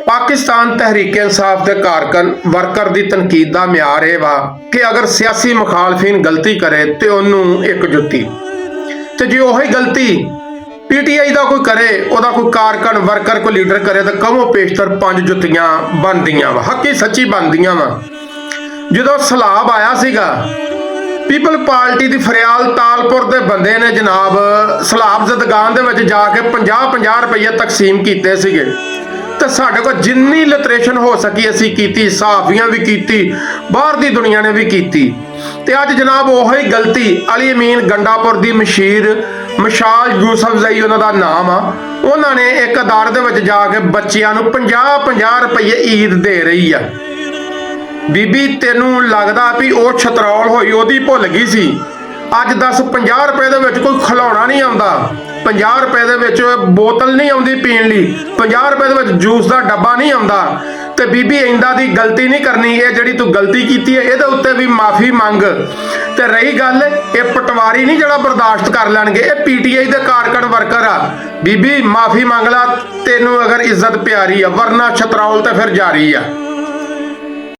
पाकिस्तान तहरीक इंसाफ के कारकन वर्कर की तनकीद का म्यार यह वा कि अगर सियासी मुखालफिन गलती करे तो उन्होंने एक जुत्ती तो जो उही गलती PTI का कोई करे वह कोई कारकन वर्कर कोई लीडर करे तो कमों पेशतर 5 जुत्तियां बनदियां वा हकी सच्ची बनदियां वा। जो सैलाब आया सीगा पीपल पार्टी की फरियाल तालपुर के बंदे ने जनाब सैलाब जदगान दे विच जाके 50-50 रुपये तकसीम किए सीगे तो साढ़े को जिन्नी लिटरेशन हो सकी असी की, सहाफियां भी की, बाहर की दुनिया ने भी की। तो अज जनाब उही गलती अली अमीन गंडापुर की मशीर मशाल यूसफ जई उन्होंने नाम आ, उन्होंने एक अदारे दे विच जाके बच्चियां नूं 50-50 रुपये ईद दे रही है। बीबी तेनू लगदा भी वो छतरौल होई ओदी भुल गई सी। अज दस 50 रुपए दे विच कोई खिलौना नहीं आउंदा, 50 रुपए दे विच बोतल नहीं आउंदी पीण लई, 50 रुपए दे विच जूस का डब्बा नहीं आउंदा। ते बीबी इंदा दी गलती नहीं करनी, ये जिहड़ी तू गलती कीती है इहदे उत्ते भी माफ़ी मंग। ते रही गल ये पटवारी नहीं जिहड़ा बर्दाश्त कर लैणगे, ये PTI दे कारकन वर्कर आ। बीबी माफ़ी मंग ला तेनू अगर इज्जत प्यारी आ, वरना छतरौल ते फिर जारी आ।